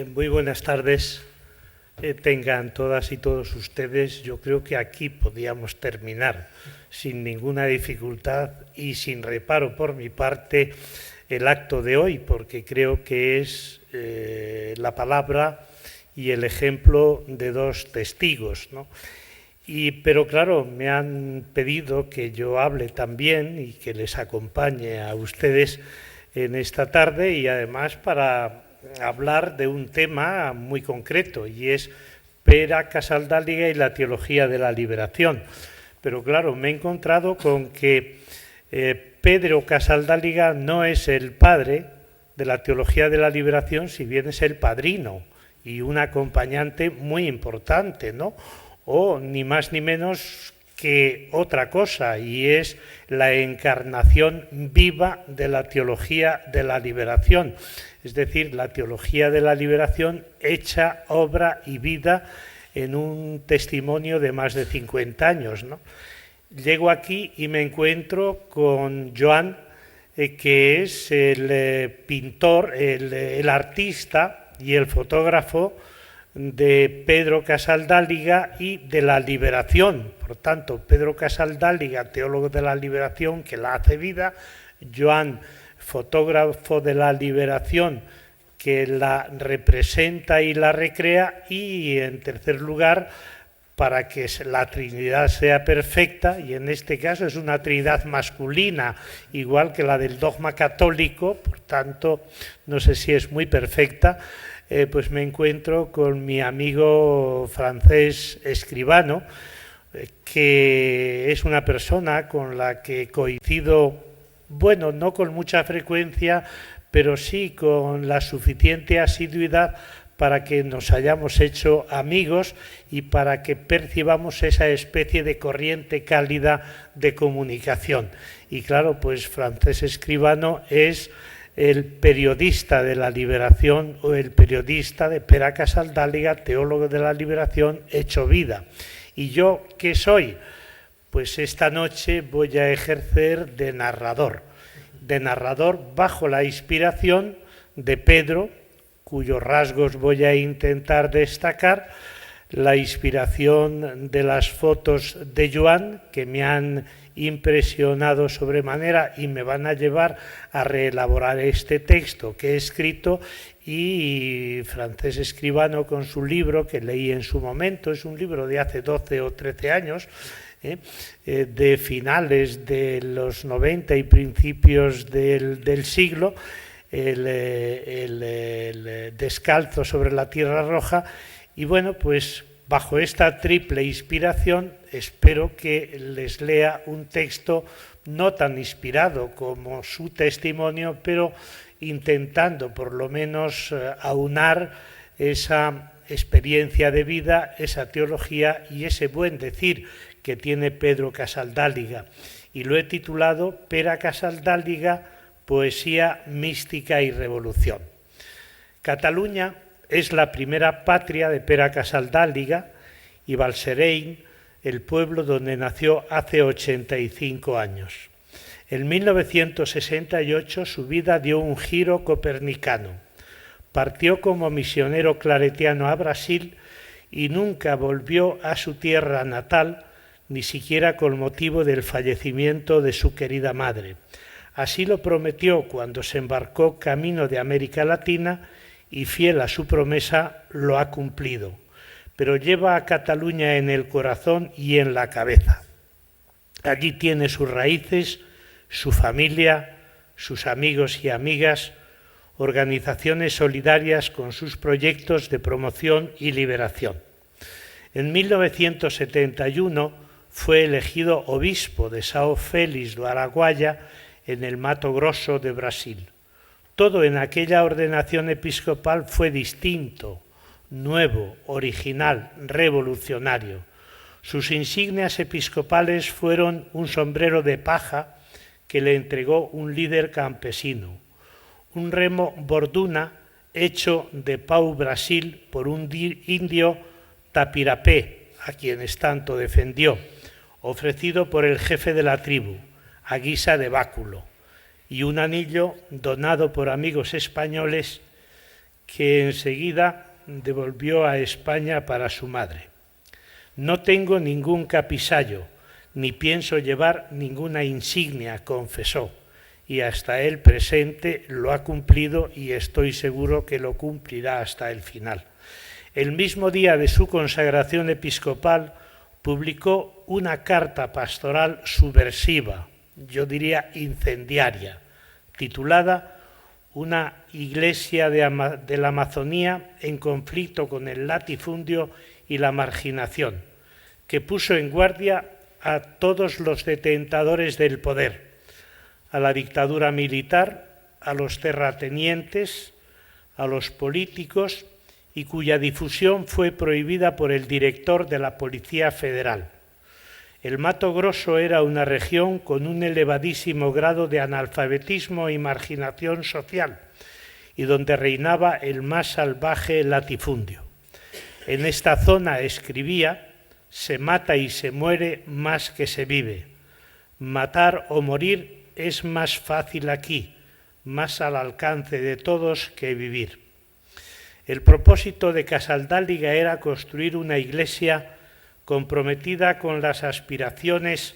Muy buenas tardes. Tengan todas y todos ustedes. Yo creo que aquí podíamos terminar sin ninguna dificultad y sin reparo por mi parte el acto de hoy, porque creo que es la palabra y el ejemplo de dos testigos, ¿no? Pero claro, me han pedido que yo hable también y que les acompañe a ustedes en esta tarde, y además para hablar de un tema muy concreto, y es Pere Casaldàliga y la teología de la liberación. Pero claro, me he encontrado con que Pedro Casaldàliga no es el padre de la teología de la liberación, si bien es el padrino y un acompañante muy importante, ¿no? O ni más ni menos que otra cosa, y es la encarnación viva de la teología de la liberación, es decir, la teología de la liberación hecha obra y vida en un testimonio de más de 50 años, ¿no? Llego aquí y me encuentro con Joan, que es el pintor, el artista y el fotógrafo de Pedro Casaldàliga y de la liberación. Por tanto, Pedro Casaldàliga, teólogo de la liberación, que la hace vida; Joan, fotógrafo de la liberación, que la representa y la recrea; y en tercer lugar, para que la Trinidad sea perfecta, y en este caso es una Trinidad masculina, igual que la del dogma católico, por tanto, no sé si es muy perfecta, pues me encuentro con mi amigo Francesc Escribano, que es una persona con la que coincido, bueno, no con mucha frecuencia, pero sí con la suficiente asiduidad para que nos hayamos hecho amigos y para que percibamos esa especie de corriente cálida de comunicación. Y claro, pues Francesc Escribano es el periodista de la liberación, o el periodista de Pere Casaldàliga, teólogo de la liberación hecho vida. ¿Y yo qué soy? Pues esta noche voy a ejercer de narrador bajo la inspiración de Pedro, cuyos rasgos voy a intentar destacar, la inspiración de las fotos de Joan, que me han impresionado sobremanera y me van a llevar a reelaborar este texto que he escrito, y Francesc Escribano con su libro, que leí en su momento, es un libro de hace 12 o 13 años, de finales de los 90 y principios del siglo, el Descalzo sobre la Tierra Roja. Y bueno, pues bajo esta triple inspiración espero que les lea un texto no tan inspirado como su testimonio, pero intentando por lo menos aunar esa experiencia de vida, esa teología y ese buen decir que tiene Pedro Casaldàliga. Y lo he titulado Pere Casaldàliga, poesía mística y revolución. Cataluña es la primera patria de Pere Casaldàliga, y Balsareny, el pueblo donde nació hace 85 años. En 1968 su vida dio un giro copernicano. Partió como misionero claretiano a Brasil y nunca volvió a su tierra natal, ni siquiera con motivo del fallecimiento de su querida madre. Así lo prometió cuando se embarcó camino de América Latina, y fiel a su promesa lo ha cumplido, pero lleva a Cataluña en el corazón y en la cabeza. Allí tiene sus raíces, su familia, sus amigos y amigas, organizaciones solidarias con sus proyectos de promoción y liberación. En 1971 fue elegido obispo de São Félix do Araguaia, en el Mato Grosso de Brasil. Todo en aquella ordenación episcopal fue distinto, nuevo, original, revolucionario. Sus insignias episcopales fueron un sombrero de paja que le entregó un líder campesino, un remo borduna hecho de pau-brasil por un indio tapirapé, a quienes tanto defendió, ofrecido por el jefe de la tribu, a guisa de báculo, y un anillo donado por amigos españoles que enseguida devolvió a España para su madre. No tengo ningún capisallo, ni pienso llevar ninguna insignia, confesó, y hasta el presente lo ha cumplido y estoy seguro que lo cumplirá hasta el final. El mismo día de su consagración episcopal publicó una carta pastoral subversiva, yo diría incendiaria, titulada Una iglesia de la Amazonía en conflicto con el latifundio y la marginación, que puso en guardia a todos los detentadores del poder, a la dictadura militar, a los terratenientes, a los políticos, y cuya difusión fue prohibida por el director de la Policía Federal. El Mato Grosso era una región con un elevadísimo grado de analfabetismo y marginación social, y donde reinaba el más salvaje latifundio. En esta zona, escribía, se mata y se muere más que se vive. Matar o morir es más fácil aquí, más al alcance de todos que vivir. El propósito de Casaldáliga era construir una iglesia comprometida con las aspiraciones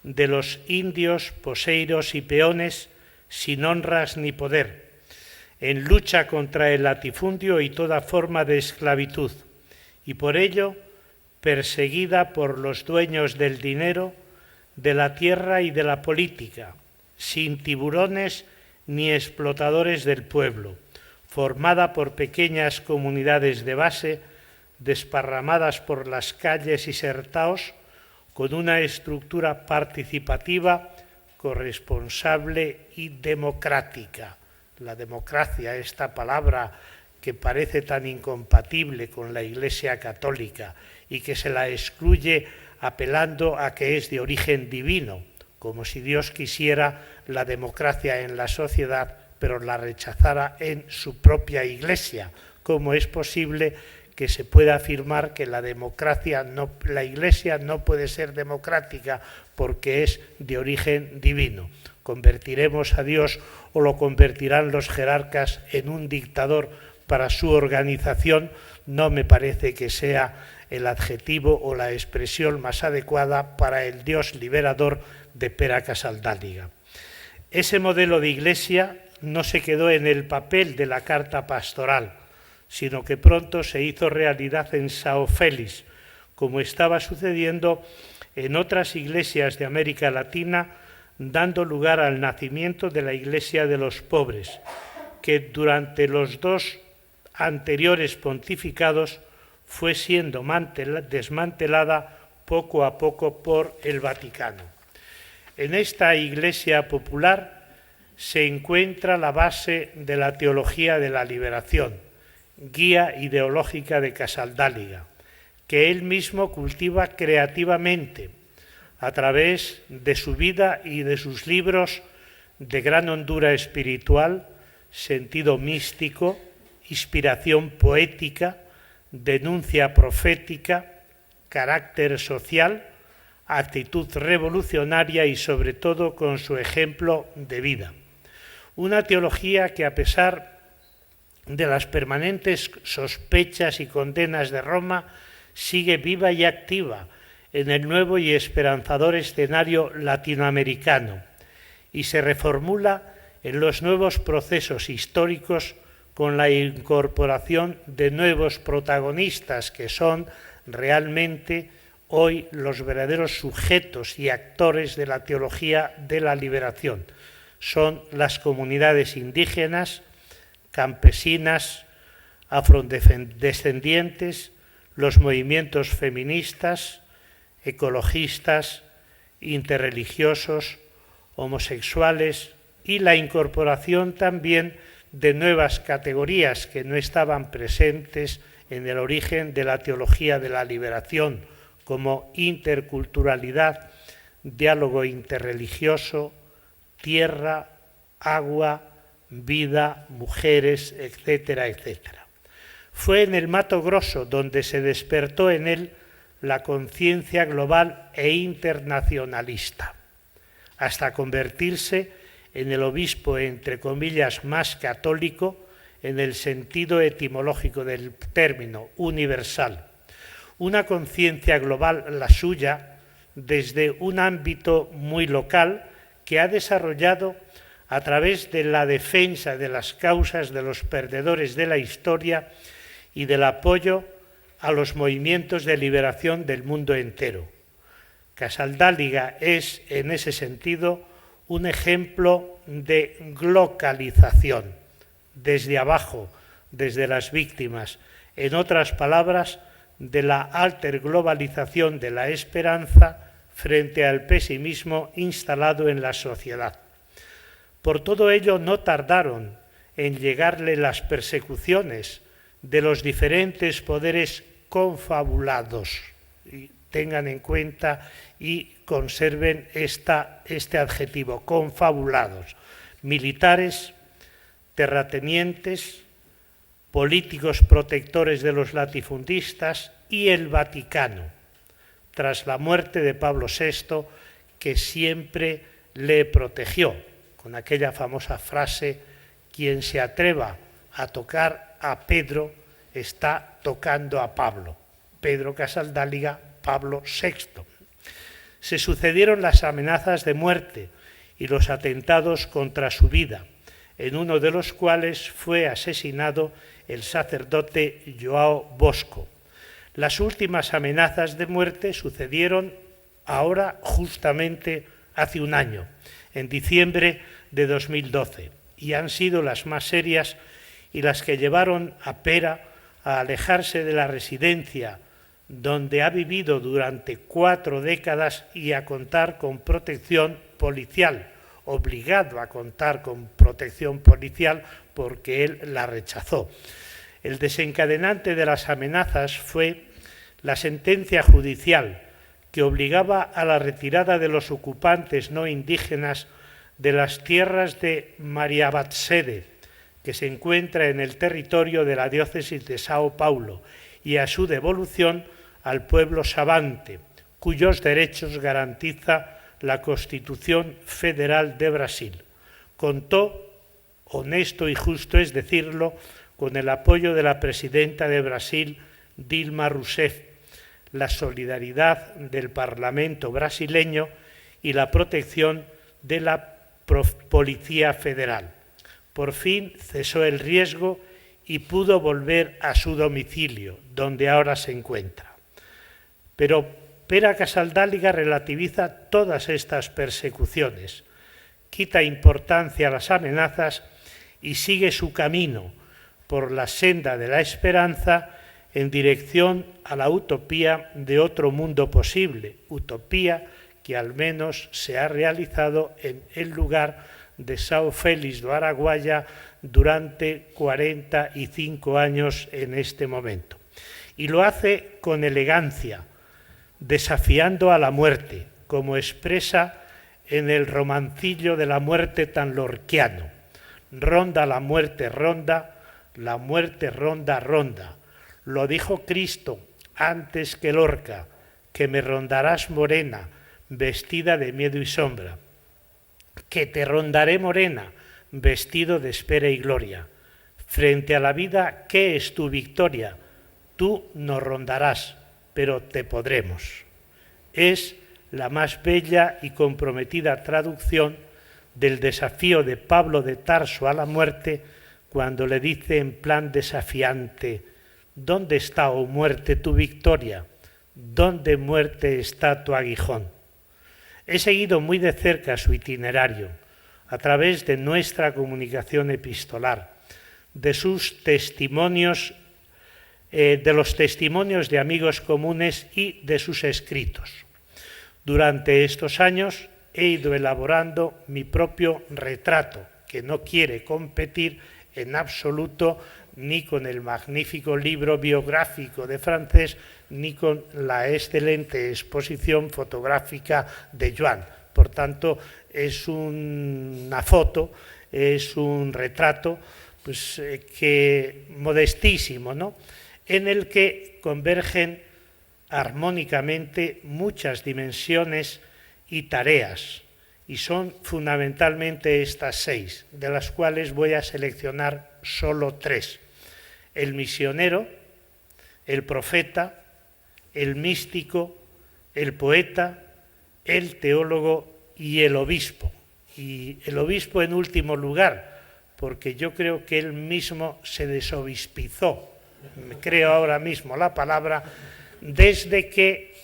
de los indios, poseiros y peones sin honras ni poder, en lucha contra el latifundio y toda forma de esclavitud, y por ello perseguida por los dueños del dinero, de la tierra y de la política, sin tiburones ni explotadores del pueblo, formada por pequeñas comunidades de base desparramadas por las calles y sertaos, con una estructura participativa, corresponsable y democrática. La democracia, esta palabra que parece tan incompatible con la Iglesia católica y que se la excluye apelando a que es de origen divino, como si Dios quisiera la democracia en la sociedad, pero la rechazara en su propia Iglesia. ¿Cómo es posible que se pueda afirmar que la Iglesia no puede ser democrática porque es de origen divino? ¿Convertiremos a Dios o lo convertirán los jerarcas en un dictador para su organización? No me parece que sea el adjetivo o la expresión más adecuada para el Dios liberador de Pere Casaldáliga. Ese modelo de Iglesia no se quedó en el papel de la carta pastoral, sino que pronto se hizo realidad en São Félix, como estaba sucediendo en otras iglesias de América Latina, dando lugar al nacimiento de la Iglesia de los Pobres, que durante los dos anteriores pontificados fue siendo desmantelada poco a poco por el Vaticano. En esta Iglesia popular se encuentra la base de la teología de la liberación, guía ideológica de Casaldáliga, que él mismo cultiva creativamente a través de su vida y de sus libros de gran hondura espiritual, sentido místico, inspiración poética, denuncia profética, carácter social, actitud revolucionaria y sobre todo con su ejemplo de vida. Una teología que, a pesar de las permanentes sospechas y condenas de Roma, sigue viva y activa en el nuevo y esperanzador escenario latinoamericano y se reformula en los nuevos procesos históricos con la incorporación de nuevos protagonistas que son realmente hoy los verdaderos sujetos y actores de la teología de la liberación. Son las comunidades indígenas, campesinas, afrodescendientes, los movimientos feministas, ecologistas, interreligiosos, homosexuales y la incorporación también de nuevas categorías que no estaban presentes en el origen de la teología de la liberación, como interculturalidad, diálogo interreligioso, tierra, agua, vida, mujeres, etcétera, etcétera. Fue en el Mato Grosso donde se despertó en él la conciencia global e internacionalista, hasta convertirse en el obispo, entre comillas, más católico en el sentido etimológico del término, universal. Una conciencia global, la suya, desde un ámbito muy local que ha desarrollado a través de la defensa de las causas de los perdedores de la historia y del apoyo a los movimientos de liberación del mundo entero. Casaldáliga es, en ese sentido, un ejemplo de glocalización, desde abajo, desde las víctimas, en otras palabras, de la alterglobalización de la esperanza frente al pesimismo instalado en la sociedad. Por todo ello no tardaron en llegarle las persecuciones de los diferentes poderes confabulados. Y tengan en cuenta y conserven este adjetivo, confabulados. Militares, terratenientes, políticos protectores de los latifundistas y el Vaticano, tras la muerte de Pablo VI, que siempre le protegió, con aquella famosa frase: quien se atreva a tocar a Pedro está tocando a Pablo. Pedro Casaldáliga, Pablo VI. Se sucedieron las amenazas de muerte y los atentados contra su vida, en uno de los cuales fue asesinado el sacerdote Joao Bosco. Las últimas amenazas de muerte sucedieron ahora justamente hace un año, en diciembre de 2012, y han sido las más serias y las que llevaron a Pera a alejarse de la residencia donde ha vivido durante 4 décadas y a contar con protección policial, obligado a contar con protección policial porque él la rechazó. El desencadenante de las amenazas fue la sentencia judicial que obligaba a la retirada de los ocupantes no indígenas de las tierras de Mariabatsede, que se encuentra en el territorio de la diócesis de Sao Paulo, y a su devolución al pueblo sabante, cuyos derechos garantiza la Constitución Federal de Brasil. Contó, honesto y justo es decirlo, con el apoyo de la presidenta de Brasil, Dilma Rousseff, la solidaridad del Parlamento brasileño y la protección de la Policía Federal. Por fin cesó el riesgo y pudo volver a su domicilio, donde ahora se encuentra. Pero Pera Casaldáliga relativiza todas estas persecuciones, quita importancia a las amenazas y sigue su camino por la senda de la esperanza en dirección a la utopía de otro mundo posible, utopía que al menos se ha realizado en el lugar de São Félix do Araguaia durante 45 años en este momento. Y lo hace con elegancia, desafiando a la muerte, como expresa en el romancillo de la muerte tan lorquiano. Ronda la muerte ronda ronda ronda. Lo dijo Cristo antes que Lorca, que me rondarás morena, vestida de miedo y sombra. Que te rondaré morena, vestido de espera y gloria. Frente a la vida, ¿qué es tu victoria? Tú nos rondarás, pero te podremos. Es la más bella y comprometida traducción del desafío de Pablo de Tarso a la muerte, cuando le dice en plan desafiante: ¿dónde está, oh muerte, tu victoria? ¿Dónde, muerte, está tu aguijón? He seguido muy de cerca su itinerario, a través de nuestra comunicación epistolar, de sus testimonios, de los testimonios de amigos comunes y de sus escritos. Durante estos años he ido elaborando mi propio retrato, que no quiere competir en absoluto ni con el magnífico libro biográfico de Francés, ni con la excelente exposición fotográfica de Joan. Por tanto, es una foto, es un retrato pues, modestísimo, ¿no?, en el que convergen armónicamente muchas dimensiones y tareas, y son fundamentalmente estas 6, de las cuales voy a seleccionar solo 3. El misionero, el profeta, el místico, el poeta, el teólogo y el obispo. Y el obispo en último lugar, porque yo creo que él mismo se desobispizó, creo ahora mismo la palabra, desde que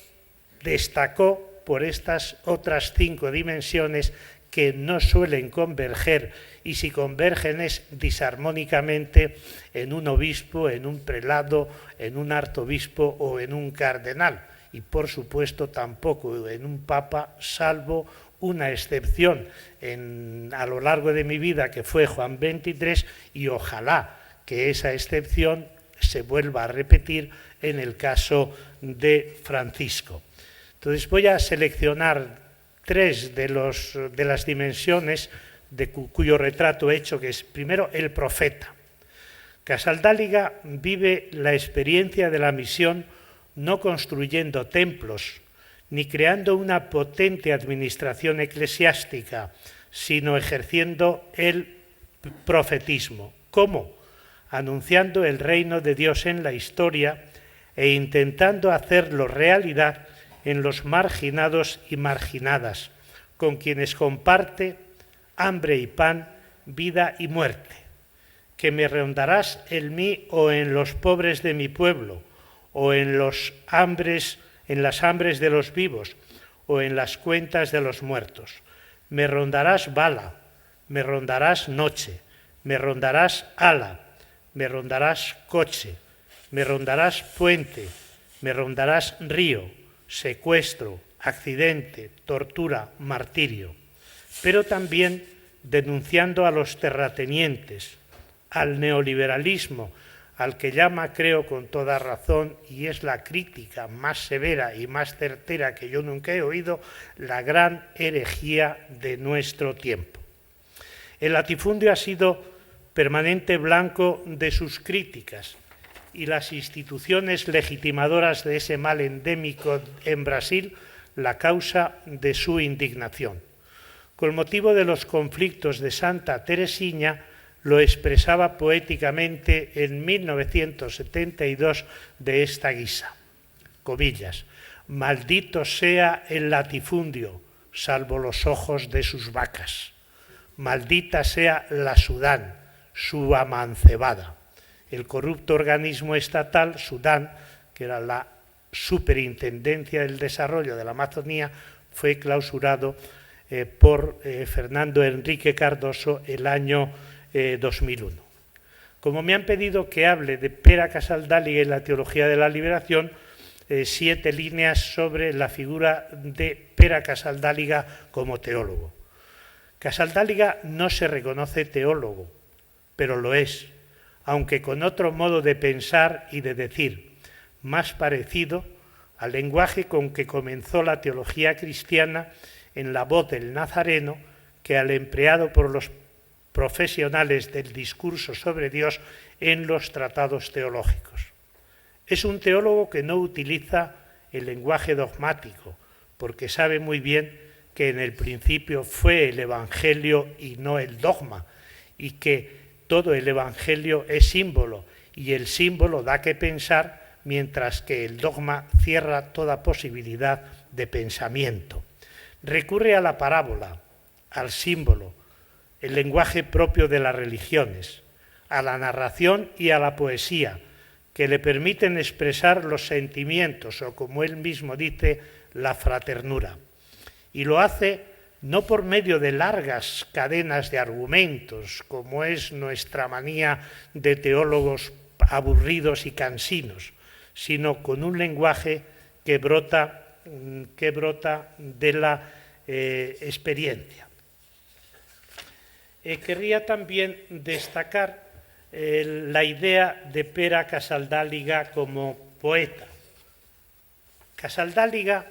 destacó por estas otras 5 dimensiones que no suelen converger, y si convergen es disarmónicamente en un obispo, en un prelado, en un arzobispo o en un cardenal, y por supuesto tampoco en un papa, salvo una excepción a lo largo de mi vida, que fue Juan XXIII, y ojalá que esa excepción se vuelva a repetir en el caso de Francisco. Entonces voy a seleccionar 3 de las dimensiones cuyo retrato he hecho, que es primero el profeta. Casaldáliga vive la experiencia de la misión no construyendo templos, ni creando una potente administración eclesiástica, sino ejerciendo el profetismo. ¿Cómo? Anunciando el reino de Dios en la historia e intentando hacerlo realidad en los marginados y marginadas, con quienes comparte hambre y pan, vida y muerte. Que me rondarás en mí o en los pobres de mi pueblo, o en las hambres de los vivos, o en las cuentas de los muertos. Me rondarás bala, me rondarás noche, me rondarás ala, me rondarás coche, me rondarás puente, me rondarás río, secuestro, accidente, tortura, martirio. Pero también denunciando a los terratenientes, al neoliberalismo, al que llama, creo con toda razón, y es la crítica más severa y más certera que yo nunca he oído, la gran herejía de nuestro tiempo. El latifundio ha sido permanente blanco de sus críticas, y las instituciones legitimadoras de ese mal endémico en Brasil la causa de su indignación. Con motivo de los conflictos de Santa Teresina, lo expresaba poéticamente en 1972 de esta guisa, comillas: maldito sea el latifundio, salvo los ojos de sus vacas. Maldita sea la Sudán, su amancebada. El corrupto organismo estatal, Sudán, que era la Superintendencia del Desarrollo de la Amazonía, fue clausurado por Fernando Henrique Cardoso el año 2001. Como me han pedido que hable de Pere Casaldáliga y la teología de la liberación, 7 líneas sobre la figura de Pere Casaldáliga como teólogo. Casaldáliga no se reconoce teólogo, pero lo es, aunque con otro modo de pensar y de decir, más parecido al lenguaje con que comenzó la teología cristiana en la voz del Nazareno que al empleado por los profesionales del discurso sobre Dios en los tratados teológicos. Es un teólogo que no utiliza el lenguaje dogmático, porque sabe muy bien que en el principio fue el Evangelio y no el dogma, y que todo el Evangelio es símbolo, y el símbolo da que pensar, mientras que el dogma cierra toda posibilidad de pensamiento. Recurre a la parábola, al símbolo, el lenguaje propio de las religiones, a la narración y a la poesía, que le permiten expresar los sentimientos o, como él mismo dice, la fraternura. Y lo hace no por medio de largas cadenas de argumentos, como es nuestra manía de teólogos aburridos y cansinos, sino con un lenguaje que brota de la experiencia. Querría también destacar la idea de Pere Casaldáliga como poeta. Casaldáliga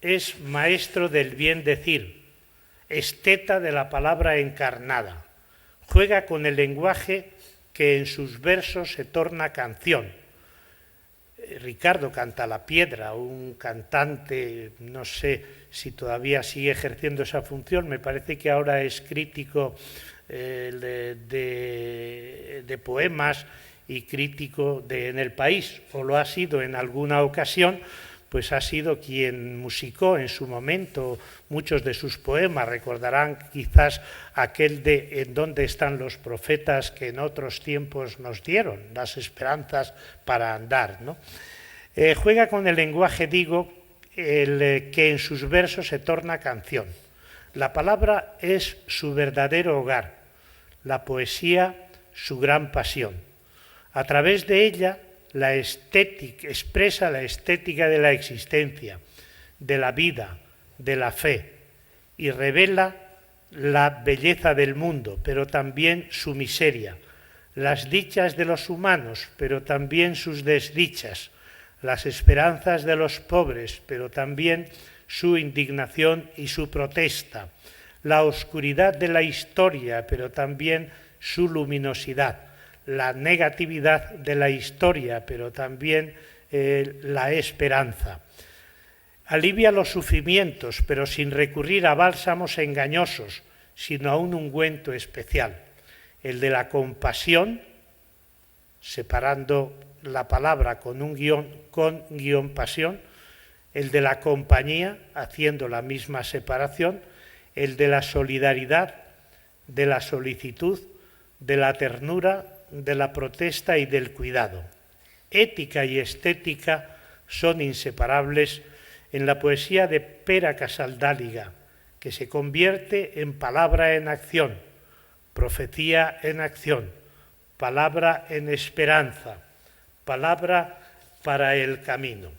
es maestro del bien decir, esteta de la palabra encarnada. Juega con el lenguaje que en sus versos se torna canción. Ricardo Cantalapiedra, un cantante, no sé si todavía sigue ejerciendo esa función, me parece que ahora es crítico de poemas y crítico en El País, o lo ha sido en alguna ocasión, pues ha sido quien musicó en su momento muchos de sus poemas. Recordarán quizás aquel de «En dónde están los profetas que en otros tiempos nos dieron las esperanzas para andar», ¿no? Juega con el lenguaje, digo, que en sus versos se torna canción. La palabra es su verdadero hogar, la poesía su gran pasión. A través de ella la estética expresa la estética de la existencia, de la vida, de la fe, y revela la belleza del mundo, pero también su miseria, las dichas de los humanos, pero también sus desdichas, las esperanzas de los pobres, pero también su indignación y su protesta, la oscuridad de la historia, pero también su luminosidad, la negatividad de la historia, pero también la esperanza. Alivia los sufrimientos, pero sin recurrir a bálsamos engañosos, sino a un ungüento especial, el de la compasión, separando la palabra con guión pasión, el de la compañía, haciendo la misma separación, el de la solidaridad, de la solicitud, de la ternura, de la protesta y del cuidado. Ética y estética son inseparables en la poesía de Pere Casaldáliga, que se convierte en palabra en acción, profecía en acción, palabra en esperanza, palabra para el camino.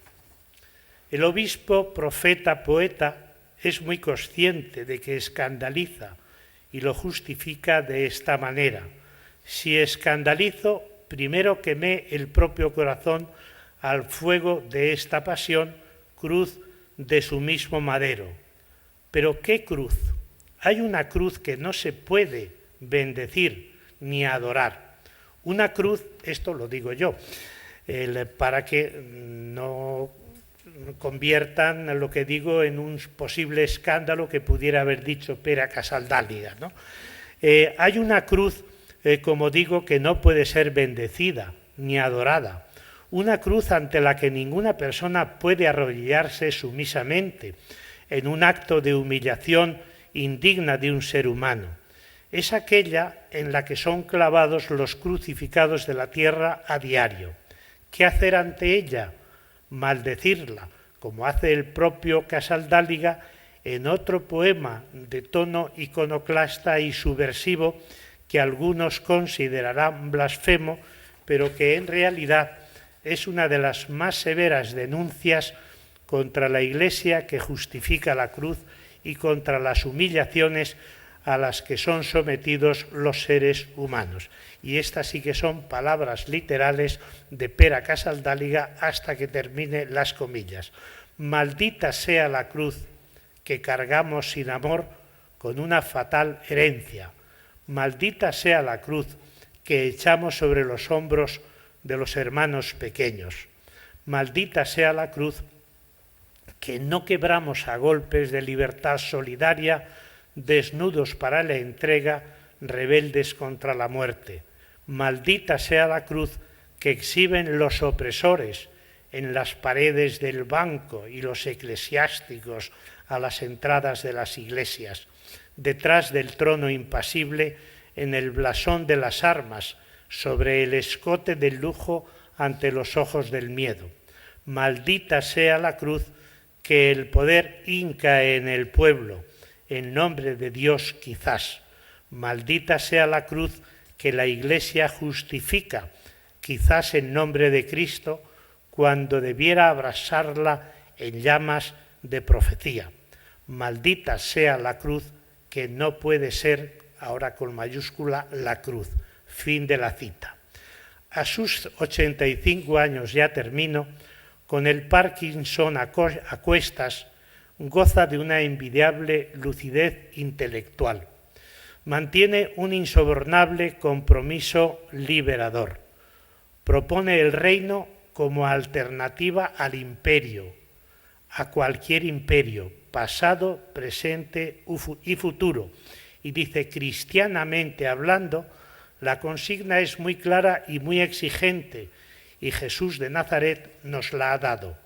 El obispo, profeta, poeta, es muy consciente de que escandaliza y lo justifica de esta manera. Si escandalizo, primero quemé el propio corazón al fuego de esta pasión, cruz de su mismo madero. Pero ¿qué cruz? Hay una cruz que no se puede bendecir ni adorar. Una cruz, esto lo digo yo, para que no conviertan lo que digo en un posible escándalo que pudiera haber dicho Pere Casaldáliga, ¿no? Hay una cruz, como digo, que no puede ser bendecida ni adorada. Una cruz ante la que ninguna persona puede arrodillarse sumisamente en un acto de humillación indigna de un ser humano. Es aquella en la que son clavados los crucificados de la tierra a diario. ¿Qué hacer ante ella? Maldecirla, como hace el propio Casaldáliga en otro poema de tono iconoclasta y subversivo que algunos considerarán blasfemo, pero que en realidad es una de las más severas denuncias contra la Iglesia que justifica la cruz y contra las humillaciones a las que son sometidos los seres humanos. Y estas sí que son palabras literales de Pere Casaldáliga hasta que termine las comillas. Maldita sea la cruz que cargamos sin amor con una fatal herencia. Maldita sea la cruz que echamos sobre los hombros de los hermanos pequeños. Maldita sea la cruz que no quebramos a golpes de libertad solidaria, desnudos para la entrega, rebeldes contra la muerte. Maldita sea la cruz que exhiben los opresores en las paredes del banco y los eclesiásticos a las entradas de las iglesias, detrás del trono impasible, en el blasón de las armas, sobre el escote del lujo ante los ojos del miedo. Maldita sea la cruz que el poder hinca en el pueblo, en nombre de Dios quizás. Maldita sea la cruz que la Iglesia justifica, quizás en nombre de Cristo, cuando debiera abrasarla en llamas de profecía. Maldita sea la cruz que no puede ser, ahora con mayúscula, la cruz. Fin de la cita. A sus 85 años, ya termino, con el Parkinson a cuestas, goza de una envidiable lucidez intelectual. Mantiene un insobornable compromiso liberador. Propone el reino como alternativa al imperio, a cualquier imperio, pasado, presente y futuro. Y dice, cristianamente hablando, la consigna es muy clara y muy exigente, y Jesús de Nazaret nos la ha dado.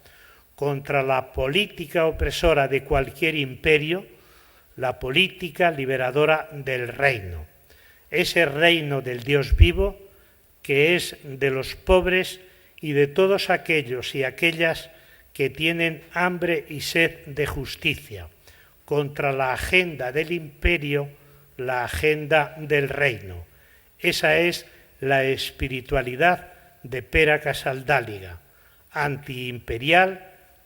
Contra la política opresora de cualquier imperio, la política liberadora del reino. Ese reino del Dios vivo que es de los pobres y de todos aquellos y aquellas que tienen hambre y sed de justicia. Contra la agenda del imperio, la agenda del reino. Esa es la espiritualidad de Pere Casaldàliga, antiimperial,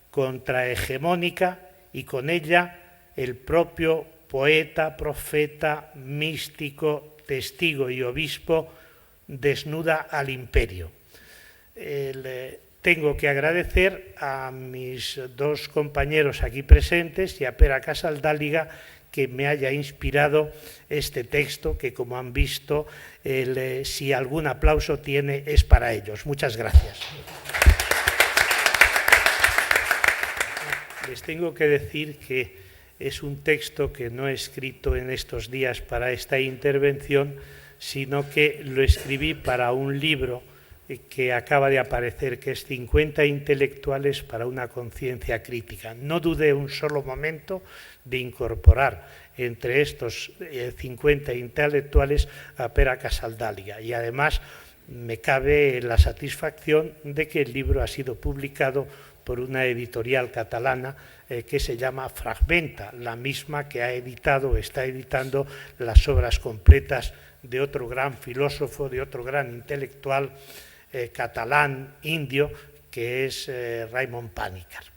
contrahegemónica, y con ella el propio poeta, profeta, místico, testigo y obispo desnuda al imperio. Tengo que agradecer a mis dos compañeros aquí presentes y a Pere Casaldàliga que me haya inspirado este texto que, como han visto, si algún aplauso tiene es para ellos. Muchas gracias. Les tengo que decir que es un texto que no he escrito en estos días para esta intervención, sino que lo escribí para un libro que acaba de aparecer, que es 50 intelectuales para una conciencia crítica. No dudé un solo momento de incorporar entre estos 50 intelectuales a Pere Casaldàliga, y además me cabe la satisfacción de que el libro ha sido publicado por una editorial catalana que se llama Fragmenta, la misma que está editando las obras completas de otro gran filósofo, de otro gran intelectual catalán, indio, que es Raimon Panikkar.